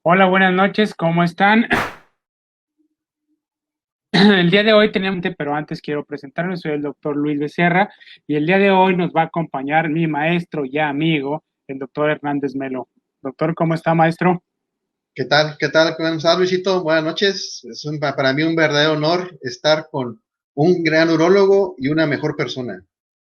Hola, buenas noches, ¿cómo están? El día de hoy tenemos, pero antes quiero presentarme, soy el doctor Luis Becerra y el día de hoy nos va a acompañar mi maestro y amigo, el doctor Hernández Melo. Doctor, ¿cómo está, maestro? ¿Qué tal? ¿Qué tal? ¿Cómo estás, Luisito? Buenas noches. Para mí un verdadero honor estar con un gran urólogo y una mejor persona.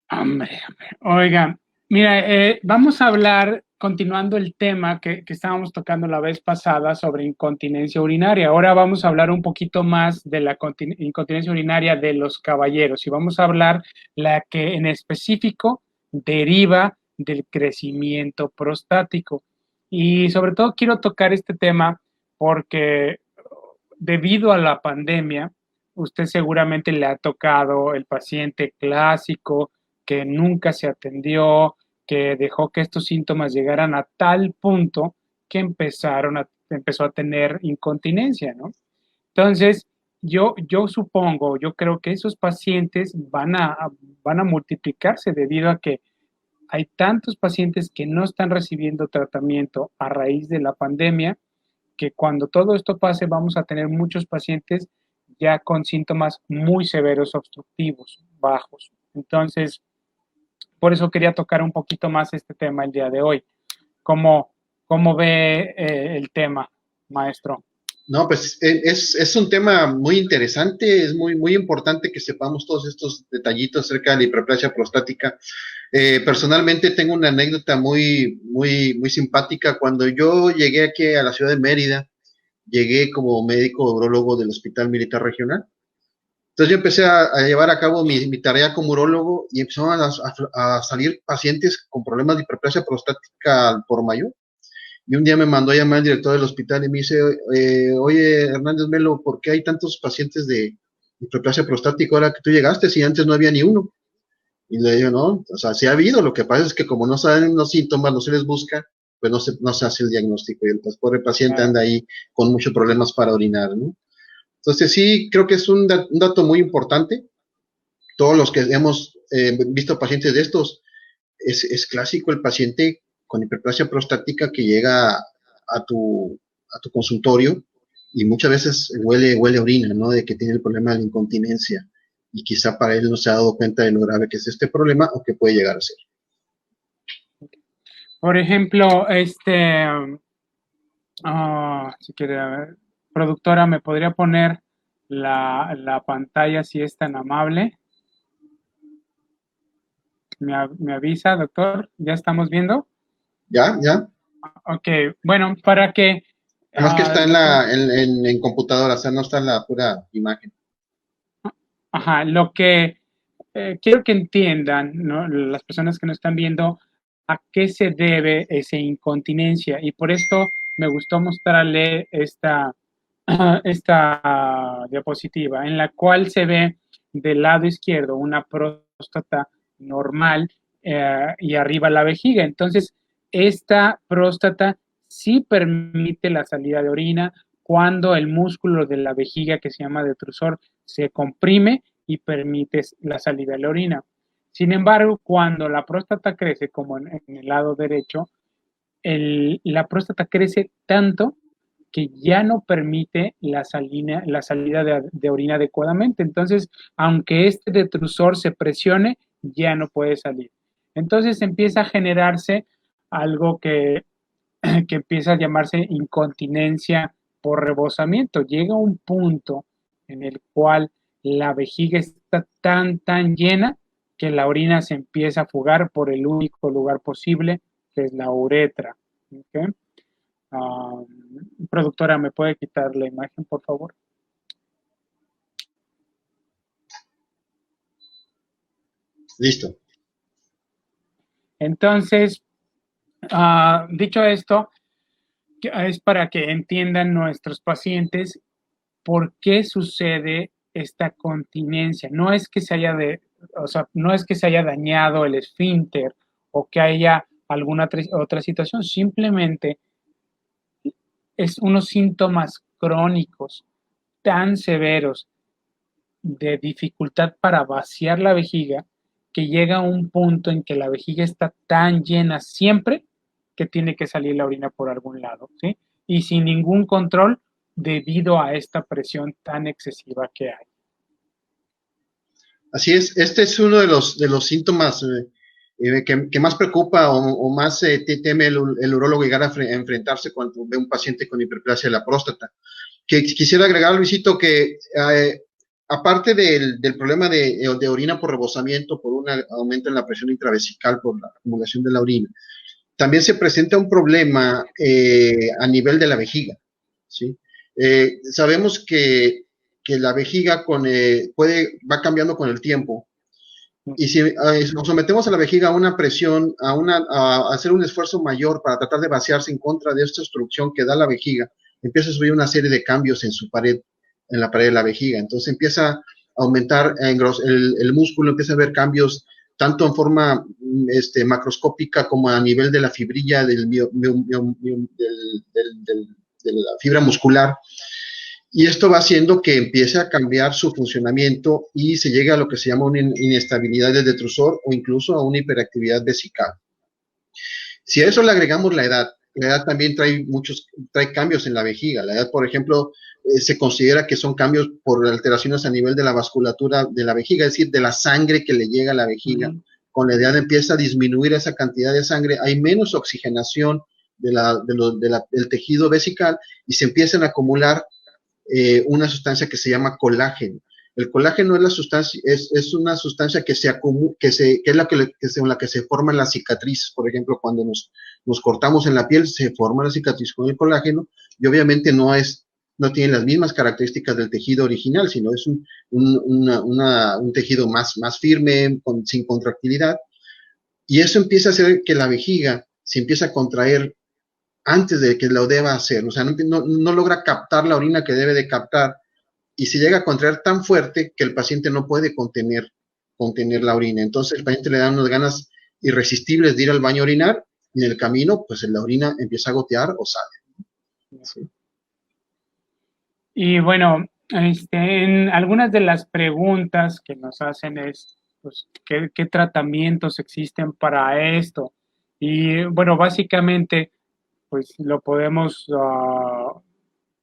Hombre. Oiga, mira, vamos a hablar, continuando el tema que estábamos tocando la vez pasada sobre incontinencia urinaria. Ahora vamos a hablar un poquito más de la incontinencia urinaria de los caballeros y vamos a hablar la que en específico deriva del crecimiento prostático. Y sobre todo quiero tocar este tema porque debido a la pandemia, usted seguramente le ha tocado el paciente clásico que nunca se atendió, que dejó que estos síntomas llegaran a tal punto que empezó a tener incontinencia, ¿no? Entonces, yo supongo, yo creo que esos pacientes van a multiplicarse debido a que hay tantos pacientes que no están recibiendo tratamiento a raíz de la pandemia que cuando todo esto pase vamos a tener muchos pacientes ya con síntomas muy severos obstructivos, bajos. Entonces, por eso quería tocar un poquito más este tema el día de hoy. ¿Cómo, cómo ve el tema, maestro? No, pues es un tema muy interesante, es muy importante que sepamos todos estos detallitos acerca de la hiperplasia prostática. Personalmente tengo una anécdota muy simpática. Cuando yo llegué aquí a la ciudad de Mérida, llegué como médico urólogo del Hospital Militar Regional. Entonces yo empecé a llevar a cabo mi tarea como urólogo y empezaron a salir pacientes con problemas de hiperplasia prostática por mayor. Y un día me mandó a llamar el director del hospital y me dice, oye, Hernández Melo, ¿por qué hay tantos pacientes de hiperplasia prostática ahora que tú llegaste si antes no había ni uno? Y le digo, no, o sea, sí ha habido, lo que pasa es que como no saben los síntomas, no se les busca, pues no se hace el diagnóstico y el pobre paciente Claro. anda ahí con muchos problemas para orinar, ¿no? Entonces sí, creo que es un dato muy importante. Todos los que hemos visto pacientes de estos, es clásico el paciente con hiperplasia prostática que llega a tu consultorio y muchas veces huele orina, ¿no? De que tiene el problema de la incontinencia y quizá para él no se ha dado cuenta de lo grave que es este problema o que puede llegar a ser. Por ejemplo, si quiere, a ver, productora, ¿me podría poner la pantalla si es tan amable? Me avisa, doctor? ¿Ya estamos viendo? ¿Ya? ¿Ya? Ok, bueno, para que Además que está en, las la, en computadora, o sea, no está en la pura imagen. ajá, lo que quiero que entiendan, ¿no? Las personas que nos están viendo, a qué se debe esa incontinencia. Y por esto me gustó mostrarle esta diapositiva, en la cual se ve del lado izquierdo una próstata normal y arriba la vejiga. Entonces, esta próstata sí permite la salida de orina cuando el músculo de la vejiga, que se llama detrusor, se comprime y permite la salida de la orina. Sin embargo, cuando la próstata crece, como en el lado derecho, la próstata crece tanto que ya no permite la salida de orina adecuadamente. Entonces, aunque este detrusor se presione, ya no puede salir. Entonces empieza a generarse algo que empieza a llamarse incontinencia por rebosamiento. Llega un punto en el cual la vejiga está tan llena que la orina se empieza a fugar por el único lugar posible, que es la uretra. ¿Okay? Uh, Productora, ¿me puede quitar la imagen, por favor? Listo. Entonces, dicho esto, es para que entiendan nuestros pacientes por qué sucede esta continencia. No es que se haya o sea, no es que se haya dañado el esfínter o que haya alguna otra situación, simplemente es unos síntomas crónicos tan severos de dificultad para vaciar la vejiga que llega a un punto en que la vejiga está tan llena siempre que tiene que salir la orina por algún lado, ¿sí? y sin ningún control debido a esta presión tan excesiva que hay. Así es, este es uno de los síntomas que más preocupa o más teme el urólogo llegar a enfrentarse cuando ve un paciente con hiperplasia de la próstata. Que quisiera agregar, Luisito, que aparte del problema de orina por rebosamiento, por un aumento en la presión intravesical por la acumulación de la orina, también se presenta un problema a nivel de la vejiga, ¿sí? Sabemos que la vejiga va cambiando con el tiempo, y si nos sometemos a la vejiga a una presión, a hacer un esfuerzo mayor para tratar de vaciarse en contra de esta obstrucción que da la vejiga, empieza a subir una serie de cambios en la pared de la vejiga. Entonces empieza a aumentar el músculo, empieza a haber cambios tanto en forma macroscópica como a nivel de la fibrilla de la fibra muscular. Y esto va haciendo que empiece a cambiar su funcionamiento y se llegue a lo que se llama una inestabilidad del detrusor o incluso a una hiperactividad vesical. Si a eso le agregamos la edad también trae cambios en la vejiga. La edad, por ejemplo, se considera que son cambios por alteraciones a nivel de la vasculatura de la vejiga, es decir, de la sangre que le llega a la vejiga. Con la edad empieza a disminuir esa cantidad de sangre, hay menos oxigenación del tejido vesical y se empiezan a acumular una sustancia que se llama colágeno. El colágeno es una sustancia que es la con la que se forman las cicatrices. Por ejemplo, cuando nos cortamos en la piel, se forma la cicatriz con el colágeno, y obviamente no tiene las mismas características del tejido original, sino es un tejido más firme, sin contractilidad, y eso empieza a hacer que la vejiga se empiece a contraer antes de que lo deba hacer. O sea, no logra captar la orina que debe de captar, y se llega a contraer tan fuerte que el paciente no puede contener la orina. Entonces el paciente le da unas ganas irresistibles de ir al baño a orinar, y en el camino, pues la orina empieza a gotear o sale. ¿Sí? Y bueno, en algunas de las preguntas que nos hacen es, pues, ¿qué tratamientos existen para esto? Y bueno, básicamente, pues lo podemos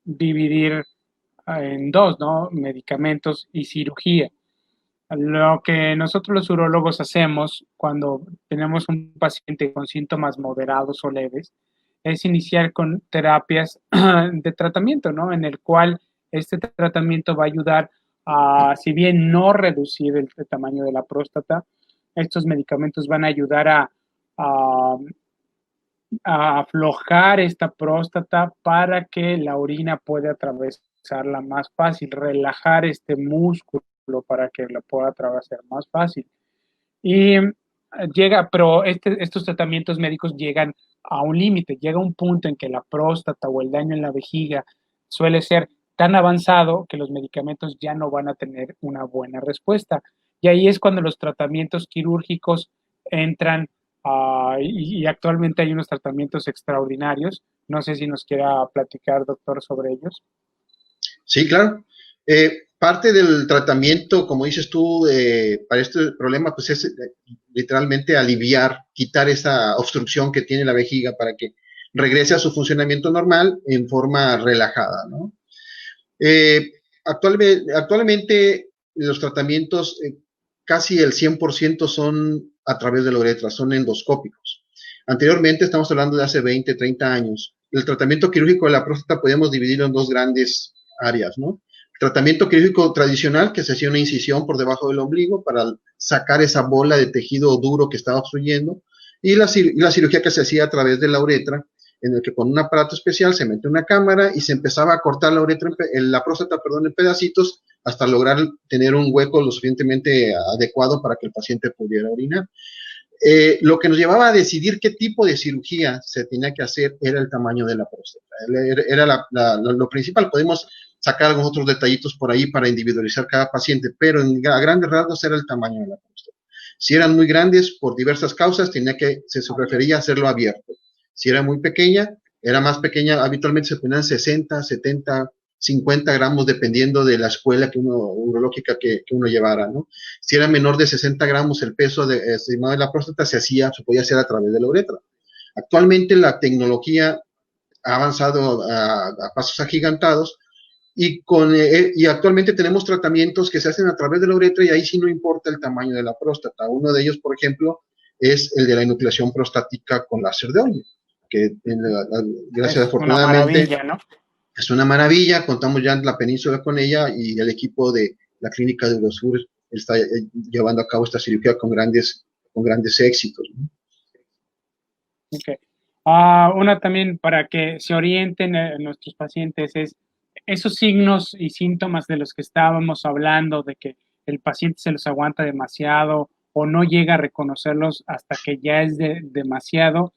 dividir en dos, ¿no? Medicamentos y cirugía. Lo que nosotros los urólogos hacemos cuando tenemos un paciente con síntomas moderados o leves es iniciar con terapias de tratamiento, ¿no? En el cual este tratamiento va a ayudar a, si bien no reducir el tamaño de la próstata, estos medicamentos van a ayudar a aflojar esta próstata para que la orina pueda atravesarla más fácil, relajar este músculo para que la pueda atravesar más fácil. Y pero estos tratamientos médicos llegan a un límite, llega un punto en que la próstata o el daño en la vejiga suele ser tan avanzado que los medicamentos ya no van a tener una buena respuesta. Y ahí es cuando los tratamientos quirúrgicos entran y actualmente hay unos tratamientos extraordinarios. No sé si nos quiera platicar, doctor, sobre ellos. Sí, claro. Parte del tratamiento, como dices tú, para este problema, pues es literalmente aliviar, quitar esa obstrucción que tiene la vejiga para que regrese a su funcionamiento normal en forma relajada, ¿no? Actualmente los tratamientos, casi el 100% son a través de la uretra, son endoscópicos. Anteriormente, estamos hablando de hace 20, 30 años, el tratamiento quirúrgico de la próstata podemos dividirlo en dos grandes áreas, ¿no? Tratamiento quirúrgico tradicional, que se hacía una incisión por debajo del ombligo para sacar esa bola de tejido duro que estaba obstruyendo, y la cirugía que se hacía a través de la uretra, en el que con un aparato especial se mete una cámara y se empezaba a cortar la próstata en pedacitos hasta lograr tener un hueco lo suficientemente adecuado para que el paciente pudiera orinar. Lo que nos llevaba a decidir qué tipo de cirugía se tenía que hacer era el tamaño de la próstata. Era lo principal. Podemos sacar algunos otros detallitos por ahí para individualizar cada paciente, pero a grandes rasgos era el tamaño de la próstata. Si eran muy grandes por diversas causas, se prefería hacerlo abierto. Si era muy pequeña, era más pequeña, habitualmente se ponían 60, 70, 50 gramos, dependiendo de la escuela urológica que uno llevara, ¿no? Si era menor de 60 gramos, el peso estimado de la próstata se podía hacer a través de la uretra. Actualmente la tecnología ha avanzado a pasos agigantados y actualmente tenemos tratamientos que se hacen a través de la uretra y ahí sí no importa el tamaño de la próstata. Uno de ellos, por ejemplo, es el de la enucleación prostática con láser de Olmi, que gracias Es una afortunadamente maravilla, ¿no? es una maravilla, contamos ya en la península con ella y el equipo de la clínica de Eurosur está llevando a cabo esta cirugía con grandes éxitos, ¿no? Okay. Una también para que se orienten nuestros pacientes es esos signos y síntomas de los que estábamos hablando, de que el paciente se los aguanta demasiado o no llega a reconocerlos hasta que ya es demasiado,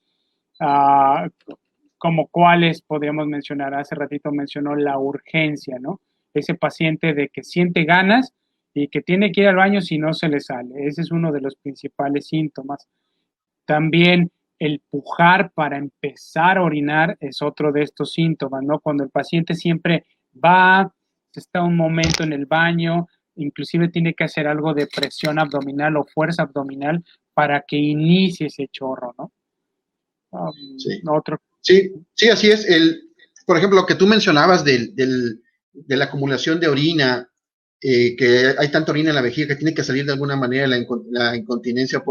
como cuáles podríamos mencionar. Hace ratito mencionó la urgencia, ¿no? Ese paciente de que siente ganas y que tiene que ir al baño si no se le sale. Ese es uno de los principales síntomas. También el pujar para empezar a orinar es otro de estos síntomas, ¿no? Cuando el paciente siempre va, está un momento en el baño, inclusive tiene que hacer algo de presión abdominal o fuerza abdominal para que inicie ese chorro, ¿no? Sí. Otro. Sí, así es. Por ejemplo, lo que tú mencionabas de la acumulación de orina, que hay tanta orina en la vejiga que tiene que salir de alguna manera la incontinencia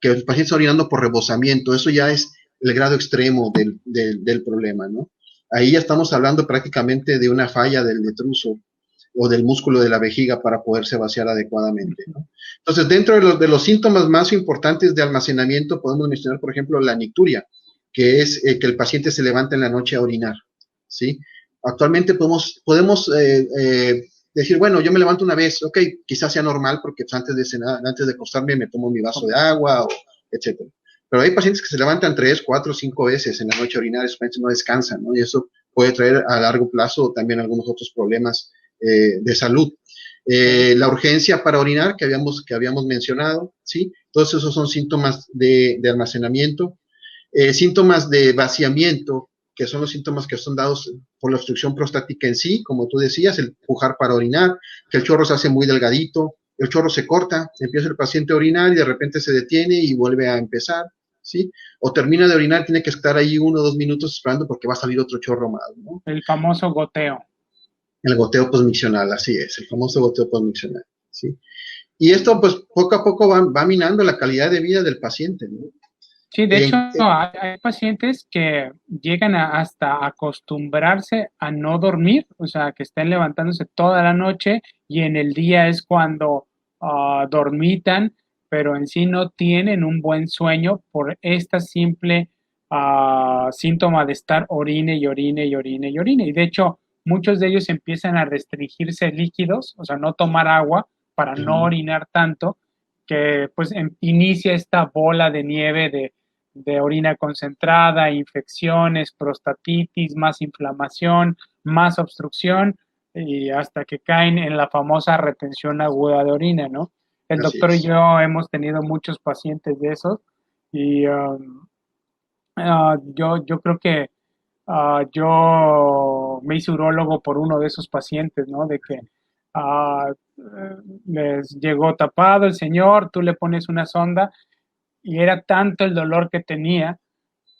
que el paciente está orinando por rebosamiento, eso ya es el grado extremo del problema, ¿no? Ahí ya estamos hablando prácticamente de una falla del detruso o del músculo de la vejiga para poderse vaciar adecuadamente, ¿no? Entonces, dentro de los síntomas más importantes de almacenamiento podemos mencionar, por ejemplo, la nicturia, que es que el paciente se levanta en la noche a orinar, ¿sí? Actualmente podemos decir, bueno, yo me levanto una vez, ok, quizás sea normal porque pues, antes de cenar, antes de acostarme me tomo mi vaso de agua, etcétera. Pero hay pacientes que se levantan 3, 4, 5 veces en la noche a orinar, esos pacientes no descansan, ¿no? Y eso puede traer a largo plazo también algunos otros problemas de salud. La urgencia para orinar que habíamos mencionado, ¿sí? Todos esos son síntomas de almacenamiento. Síntomas de vaciamiento, que son los síntomas que son dados por la obstrucción prostática en sí, como tú decías, el pujar para orinar, que el chorro se hace muy delgadito, el chorro se corta, empieza el paciente a orinar y de repente se detiene y vuelve a empezar, ¿sí? O termina de orinar, tiene que estar ahí 1 o 2 minutos esperando porque va a salir otro chorro más, ¿no? El famoso goteo. El goteo posmiccional, así es, el famoso goteo posmiccional, ¿sí? Y esto, pues, poco a poco va minando la calidad de vida del paciente, ¿no? Sí, de hecho, hay pacientes que llegan hasta acostumbrarse a no dormir, o sea, que estén levantándose toda la noche y en el día es cuando dormitan, pero en sí no tienen un buen sueño por esta simple síntoma de estar orine y orine y orine y orine. Y de hecho, muchos de ellos empiezan a restringirse líquidos, o sea, no tomar agua para no orinar tanto, que pues inicia esta bola de nieve de orina concentrada, infecciones, prostatitis, más inflamación, más obstrucción y hasta que caen en la famosa retención aguda de orina, ¿no? El doctor y yo hemos tenido muchos pacientes de esos y yo creo que yo me hice urólogo por uno de esos pacientes, ¿no? De que les llegó tapado el señor, tú le pones una sonda y era tanto el dolor que tenía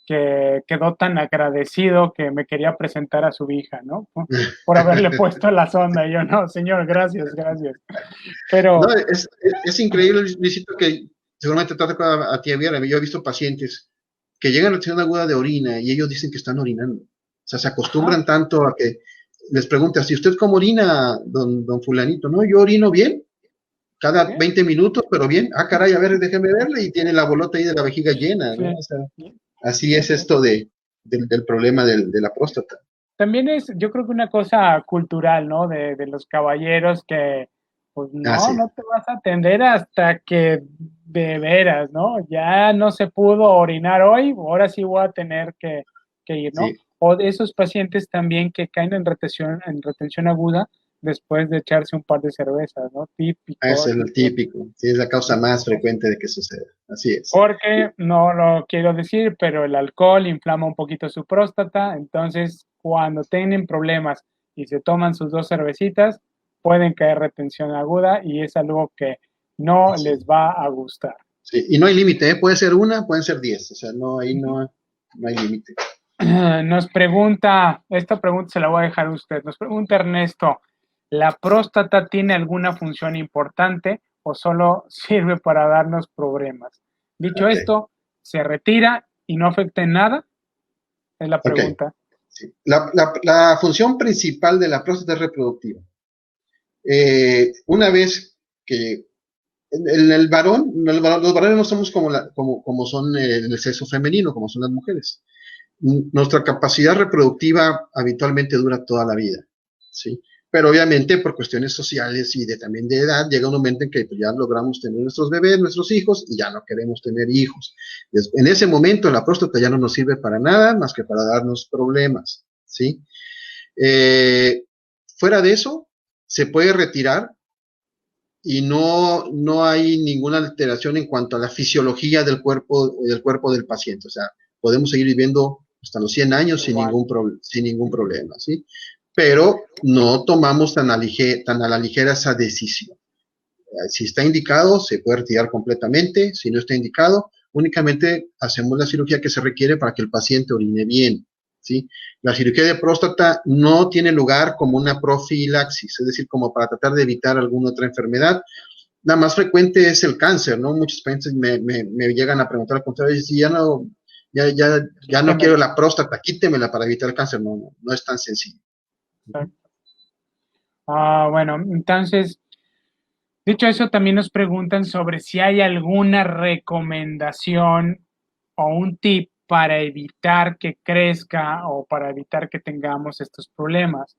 que quedó tan agradecido que me quería presentar a su hija, ¿no? Por haberle puesto la sonda. Y yo, no, señor, gracias, gracias. Pero... No, es increíble, Luisito, que seguramente te toca a ti, Viera. Yo he visto pacientes que llegan a retención aguda de orina y ellos dicen que están orinando. O sea, se acostumbran tanto a que les preguntas, ¿y usted cómo orina, don fulanito? No, yo orino bien, cada 20 minutos, pero bien. Ah, caray, a ver, déjeme verle, y tiene la bolota ahí de la vejiga llena, ¿no? O sea, así es esto del problema de la próstata. También es, yo creo que una cosa cultural, ¿no? De los caballeros que, pues no te vas a atender hasta que de veras, ¿no? Ya no se pudo orinar hoy, ahora sí voy a tener que ir, ¿no? Sí. O de esos pacientes también que caen en retención aguda después de echarse un par de cervezas, ¿no? Típico. Es el típico, sí, es la causa más frecuente de que suceda, así es. Porque, no lo quiero decir, pero el alcohol inflama un poquito su próstata, entonces cuando tienen problemas y se toman sus 2 cervecitas, pueden caer retención aguda y es algo que no les va a gustar. Sí, y no hay límite, ¿eh? Puede ser 1, pueden ser 10, o sea, no, ahí no hay límite. Nos pregunta, esta pregunta se la voy a dejar a usted, nos pregunta Ernesto, ¿la próstata tiene alguna función importante o solo sirve para darnos problemas? Dicho Ok, esto, ¿se retira y no afecta en nada? Es la ok. pregunta. Sí. La función principal de la próstata es reproductiva. Una vez que el varón, los varones no somos como son el sexo femenino, como son las mujeres. Nuestra capacidad reproductiva habitualmente dura toda la vida, ¿sí? Pero obviamente por cuestiones sociales y también de edad, llega un momento en que pues, ya logramos tener nuestros bebés, nuestros hijos, y ya no queremos tener hijos. En ese momento la próstata ya no nos sirve para nada más que para darnos problemas, ¿sí? Eh, Fuera de eso, se puede retirar y no hay ninguna alteración en cuanto a la fisiología del cuerpo del paciente. O sea, podemos seguir viviendo hasta los 100 años Igual. sin ningún problema, ¿sí? Pero no tomamos tan a la ligera esa decisión. Si está indicado, se puede retirar completamente. Si no está indicado, únicamente hacemos la cirugía que se requiere para que el paciente orine bien, ¿sí? La cirugía de próstata no tiene lugar como una profilaxis, es decir, como para tratar de evitar alguna otra enfermedad. La más frecuente es el cáncer, ¿no? Muchos pacientes me llegan a preguntar al contrario, si ya no quiero Quítemela. la próstata, quítemela para evitar el cáncer. No es tan sencillo. Bueno, entonces, dicho eso, también nos preguntan sobre si hay alguna recomendación o un tip para evitar que crezca o para evitar que tengamos estos problemas.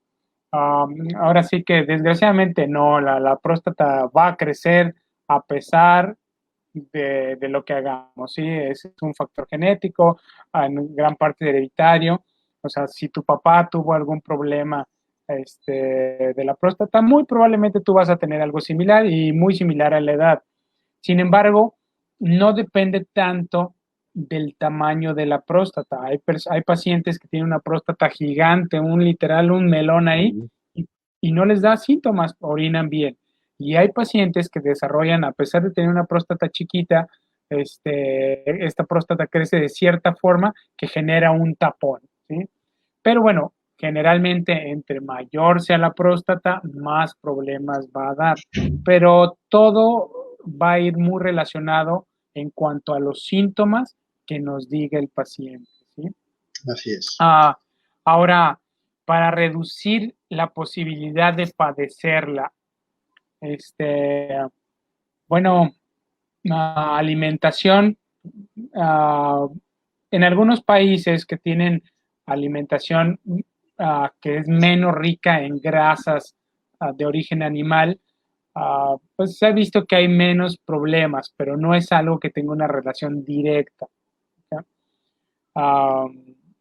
Ahora sí que desgraciadamente no, la próstata va a crecer a pesar de lo que hagamos, ¿sí? Es un factor genético, en gran parte hereditario. O sea, si tu papá tuvo algún problema de la próstata, muy probablemente tú vas a tener algo similar y muy similar a la edad. Sin embargo, no depende tanto del tamaño de la próstata. Hay pacientes que tienen una próstata gigante, un melón ahí, y no les da síntomas, orinan bien. Y hay pacientes que desarrollan, a pesar de tener una próstata chiquita, esta próstata crece de cierta forma que genera un tapón, ¿sí? Pero bueno, generalmente entre mayor sea la próstata, más problemas va a dar. Pero todo va a ir muy relacionado en cuanto a los síntomas que nos diga el paciente, ¿sí? Así es. Ah, ahora, para reducir la posibilidad de padecerla, este, bueno, alimentación, ah, en algunos países que tienen alimentación que es menos rica en grasas de origen animal, pues se ha visto que hay menos problemas, pero no es algo que tenga una relación directa. ¿Ok? Ah,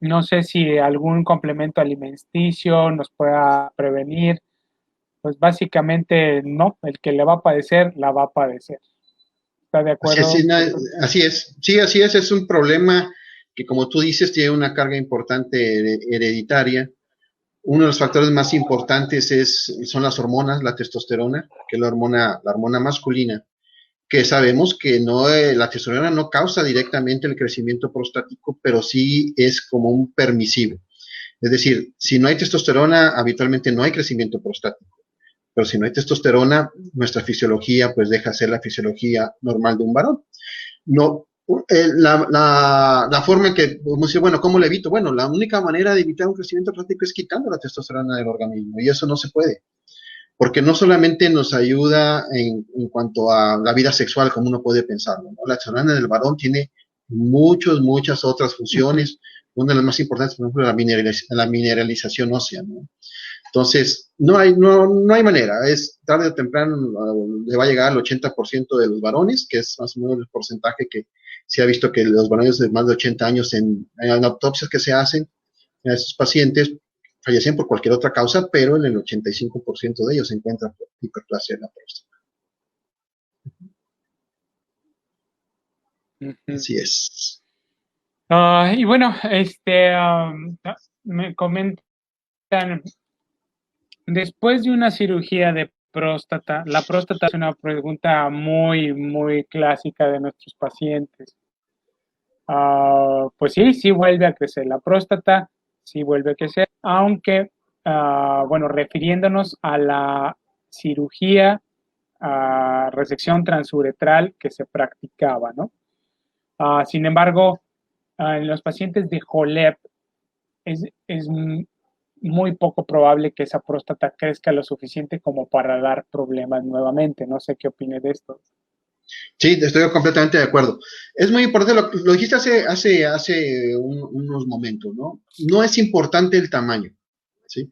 no sé si algún complemento alimenticio nos pueda prevenir. Pues básicamente no, el que le va a padecer, la va a padecer. ¿Está de Así es, acuerdo, sí, doctor? así es. Sí, así es un problema que, como tú dices, tiene una carga importante hereditaria. Uno de los factores más importantes son las hormonas, la testosterona, que es la hormona masculina, que sabemos que la testosterona no causa directamente el crecimiento prostático, pero sí es como un permisivo. Es decir, si no hay testosterona, habitualmente no hay crecimiento prostático. Pero si no hay testosterona, nuestra fisiología pues deja de ser la fisiología normal de un varón. No, la forma en que, como decir, bueno, ¿cómo lo evito? Bueno, la única manera de evitar un crecimiento prostático es quitando la testosterona del organismo, y eso no se puede, porque no solamente nos ayuda en cuanto a la vida sexual, como uno puede pensarlo, ¿no? La testosterona del varón tiene muchas otras Ujú. funciones. Una de las más importantes, por ejemplo, la mineralización ósea, ¿no? Entonces, no hay manera. Tarde o temprano le va a llegar al 80% de los varones, que es más o menos el porcentaje que se ha visto que los varones de más de 80 años en autopsias que se hacen a esos pacientes fallecen por cualquier otra causa, pero en el 85% de ellos se encuentra hiperplasia de la próstata. Ujú. Así es. Y bueno, me comentan, después de una cirugía de próstata, la próstata es una pregunta muy, muy clásica de nuestros pacientes. Pues sí, sí vuelve a crecer la próstata, sí vuelve a crecer, aunque, bueno, refiriéndonos a la cirugía, resección transuretral que se practicaba, ¿no? Sin embargo, en los pacientes de JOLEP es muy poco probable que esa próstata crezca lo suficiente como para dar problemas nuevamente. No sé qué opine de esto. Sí, estoy completamente de acuerdo. Es muy importante, lo dijiste unos momentos, ¿no? No es importante el tamaño, ¿sí?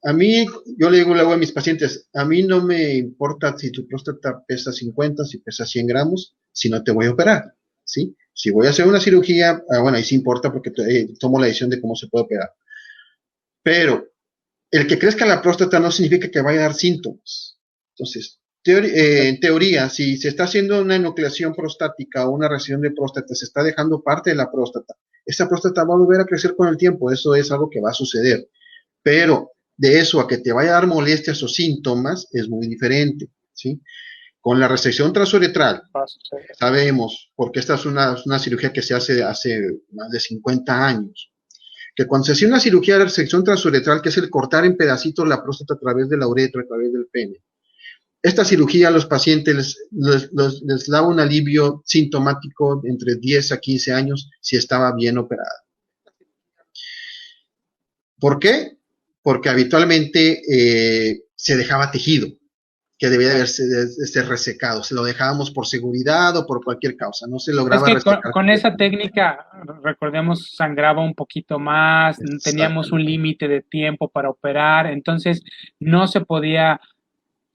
A mí, yo le digo luego a mis pacientes, a mí no me importa si tu próstata pesa 50, si pesa 100 gramos, si no te voy a operar, ¿sí? Si voy a hacer una cirugía, bueno, ahí sí importa porque tomo la decisión de cómo se puede operar. Pero el que crezca la próstata no significa que vaya a dar síntomas. Entonces, en teoría, si se está haciendo una enucleación prostática o una resección de próstata, se está dejando parte de la próstata, esa próstata va a volver a crecer con el tiempo, eso es algo que va a suceder. Pero de eso a que te vaya a dar molestias o síntomas es muy diferente, ¿sí? Con la resección transuretral, sabemos, porque esta es una cirugía que se hace más de 50 años, que cuando se hacía una cirugía de resección transuretral, que es el cortar en pedacitos la próstata a través de la uretra, a través del pene, esta cirugía a los pacientes les daba un alivio sintomático entre 10 a 15 años si estaba bien operada. ¿Por qué? Porque habitualmente se dejaba tejido, que debía de ser resecado. Se lo dejábamos por seguridad o por cualquier causa. No se Es lograba que resecar con esa completamente. técnica, recordemos, sangraba un poquito más, teníamos un Exactamente. límite de tiempo para operar, entonces no se podía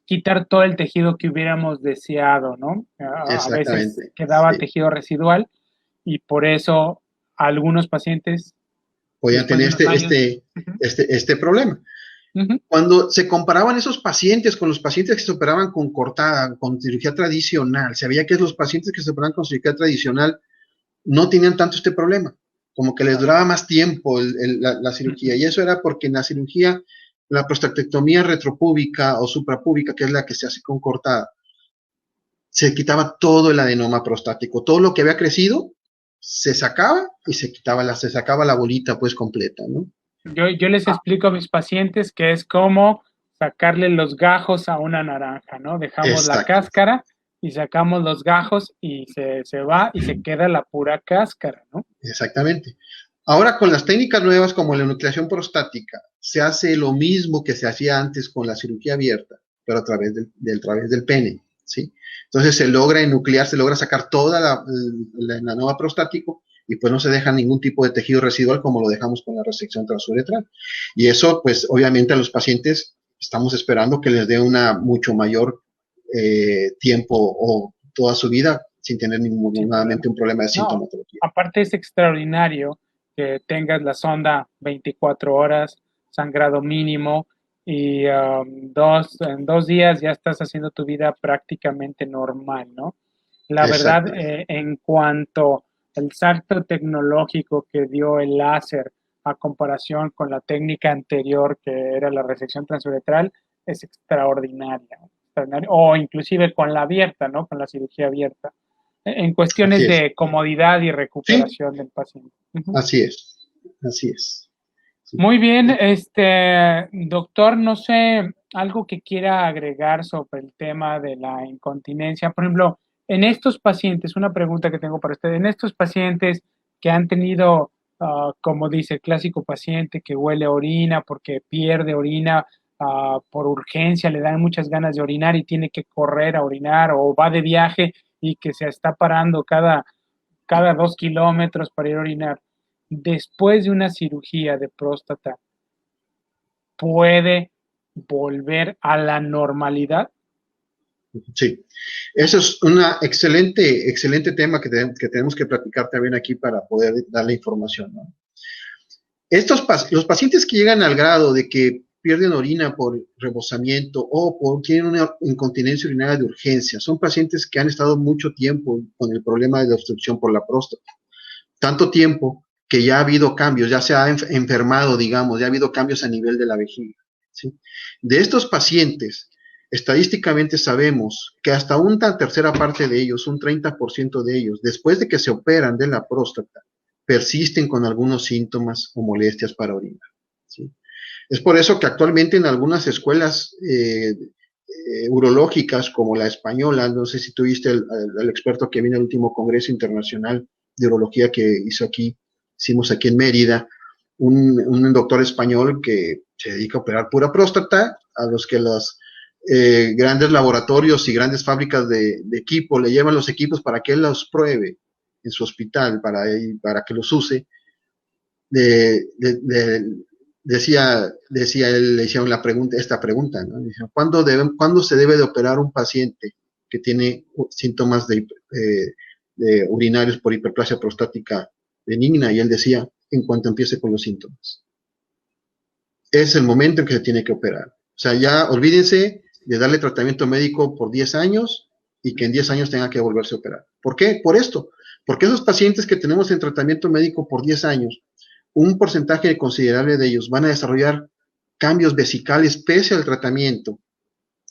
quitar todo el tejido que hubiéramos deseado, ¿no? A veces Exactamente. quedaba Sí. tejido residual y por eso algunos pacientes, Podían después de tener unos años, este problema. uh-huh. Cuando se comparaban esos pacientes con los pacientes que se operaban con cortada, con cirugía tradicional, se veía que los pacientes que se operaban con cirugía tradicional no tenían tanto este problema, como que les duraba más tiempo la cirugía. Uh-huh. Y eso era porque en la cirugía, la prostatectomía retropúbica o suprapúbica, que es la que se hace con cortada, se quitaba todo el adenoma prostático, todo lo que había crecido se sacaba y se sacaba la bolita pues completa, ¿no? Yo les explico a mis pacientes que es como sacarle los gajos a una naranja, ¿no? Dejamos la Exacto, cáscara y sacamos los gajos y se va y se queda la pura cáscara, ¿no? exactamente. Ahora con las técnicas nuevas como la enucleación prostática, se hace lo mismo que se hacía antes con la cirugía abierta, pero a través través del pene, ¿sí? Entonces se logra enuclear, se logra sacar toda la nueva prostático y pues no se deja ningún tipo de tejido residual como lo dejamos con la resección transuretral. Y eso pues obviamente a los pacientes estamos esperando que les dé una mucho mayor tiempo o toda su vida sin tener Sin nuevamente problema. un problema de No, sintomatología. aparte es extraordinario que tengas la sonda 24 horas, sangrado mínimo y en 2 días ya estás haciendo tu vida prácticamente normal, ¿no? La verdad, Exactamente. en cuanto al salto tecnológico que dio el láser a comparación con la técnica anterior que era la resección transuretral, es extraordinaria, extraordinaria. O inclusive con la abierta, ¿no? Con la cirugía abierta en Así cuestiones es. de comodidad y Sí, recuperación del paciente. Uh-huh. así es. Así es. Sí. Muy bien, doctor, no sé, algo que quiera agregar sobre el tema de la incontinencia. Por ejemplo, en estos pacientes, una pregunta que tengo para usted, en estos pacientes que han tenido, como dice el clásico paciente que huele a orina porque pierde orina por urgencia, le dan muchas ganas de orinar y tiene que correr a orinar o va de viaje y que se está parando cada 2 kilómetros para ir a orinar, después de una cirugía de próstata, ¿puede volver a la normalidad? Sí. Eso es una excelente tema que tenemos que platicar también aquí para poder dar la información, ¿no? Los pacientes que llegan al grado de que pierden orina por rebosamiento tienen una incontinencia urinaria de urgencia, son pacientes que han estado mucho tiempo con el problema de la obstrucción por la próstata. Tanto tiempo que ya ha habido cambios, ya se ha enfermado, digamos, ya ha habido cambios a nivel de la vejiga, ¿sí? De estos pacientes, estadísticamente sabemos que hasta una tercera parte de ellos, un 30% de ellos, después de que se operan de la próstata, persisten con algunos síntomas o molestias para orinar. ¿Sí? Es por eso que actualmente en algunas escuelas urológicas como la española, no sé si tuviste al experto que vino al último Congreso Internacional de Urología que hicimos aquí en Mérida, un doctor español que se dedica a operar pura próstata, a los que los grandes laboratorios y grandes fábricas de equipo le llevan los equipos para que él los pruebe en su hospital, para que los use. Decía él, le hicieron esta pregunta, ¿no? ¿Cuándo se debe de operar un paciente que tiene síntomas de urinarios por hiperplasia prostática benigna? Y él decía, en cuanto empiece con los síntomas. Es el momento en que se tiene que operar. O sea, ya olvídense de darle tratamiento médico por 10 años y que en 10 años tenga que volverse a operar. ¿Por qué? Por esto. Porque esos pacientes que tenemos en tratamiento médico por 10 años, un porcentaje considerable de ellos van a desarrollar cambios vesicales pese al tratamiento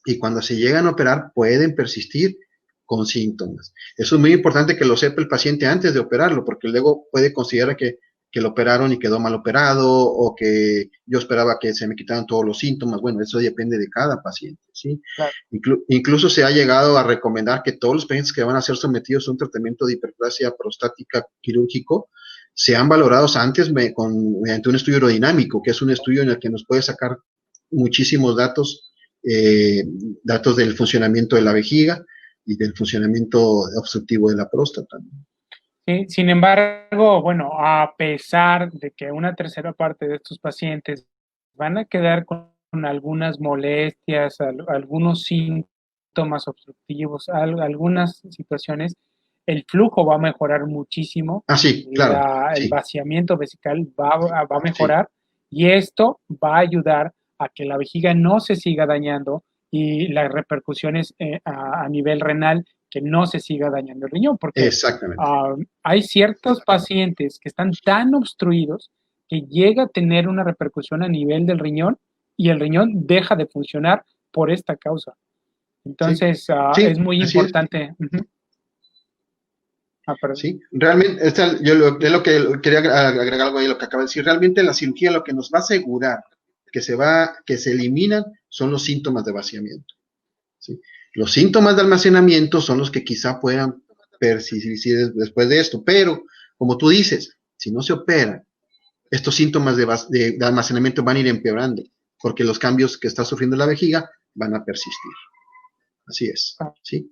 y cuando se llegan a operar pueden persistir con síntomas. Eso es muy importante que lo sepa el paciente antes de operarlo, porque luego puede considerar que lo operaron y quedó mal operado, o que yo esperaba que se me quitaran todos los síntomas. Bueno, eso depende de cada paciente, ¿sí? Claro. Incluso se ha llegado a recomendar que todos los pacientes que van a ser sometidos a un tratamiento de hiperplasia prostática quirúrgico sean valorados antes mediante un estudio aerodinámico, que es un estudio en el que nos puede sacar muchísimos datos, datos del funcionamiento de la vejiga y del funcionamiento obstructivo de la próstata. Sí, sin embargo, bueno, a pesar de que una tercera parte de estos pacientes van a quedar con algunas molestias, algunos síntomas obstructivos, algunas situaciones, el flujo va a mejorar muchísimo. Ah, sí, claro. El vaciamiento vesical va a mejorar, sí. Y esto va a ayudar a que la vejiga no se siga dañando y las repercusiones a nivel renal, que no se siga dañando el riñón, porque hay ciertos pacientes que están tan obstruidos que llega a tener una repercusión a nivel del riñón y el riñón deja de funcionar por esta causa. Entonces, sí, es muy importante. Sí, realmente, yo lo que quería agregar algo ahí, lo que acaba de decir, realmente la cirugía lo que nos va a asegurar que se eliminan son los síntomas de vaciamiento. ¿Sí? Los síntomas de almacenamiento son los que quizá puedan persistir después de esto, pero como tú dices, si no se opera, estos síntomas de almacenamiento van a ir empeorando, porque los cambios que está sufriendo la vejiga van a persistir. Así es, ¿sí?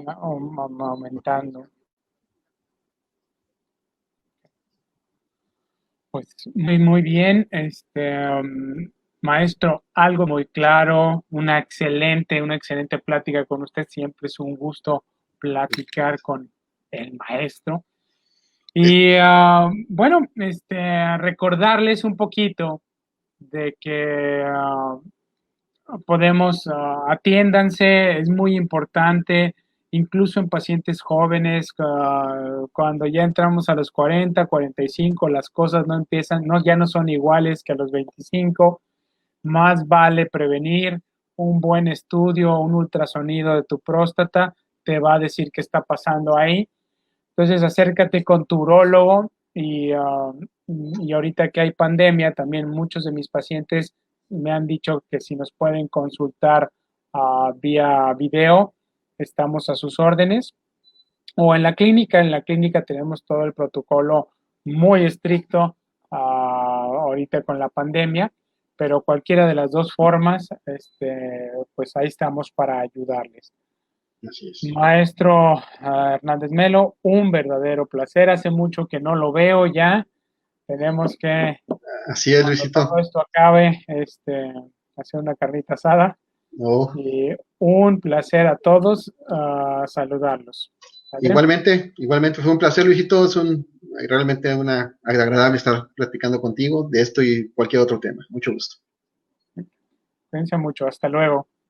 Aumentando. Pues muy bien, maestro, algo muy claro, una excelente plática con usted. Siempre es un gusto platicar con el maestro. Y bueno, recordarles un poquito de que podemos, atiéndanse, es muy importante, incluso en pacientes jóvenes, cuando ya entramos a los 40, 45, las cosas no empiezan, ya no son iguales que a los 25, más vale prevenir. Un buen estudio, un ultrasonido de tu próstata te va a decir qué está pasando ahí. Entonces acércate con tu urólogo y ahorita que hay pandemia, también muchos de mis pacientes me han dicho que si nos pueden consultar vía video, estamos a sus órdenes. O en la clínica tenemos todo el protocolo muy estricto ahorita con la pandemia, pero cualquiera de las dos formas, pues ahí estamos para ayudarles. Así es. Maestro Hernández Melo, un verdadero placer. Hace mucho que no lo veo ya. Tenemos que, así es, Luisito, cuando todo esto acabe, hacer una carnita asada. Y un placer a todos, saludarlos. ¿Vale? Igualmente fue un placer, Luisito. Es realmente agradable estar platicando contigo de esto y cualquier otro tema. Mucho gusto. Cuídense mucho. Hasta luego.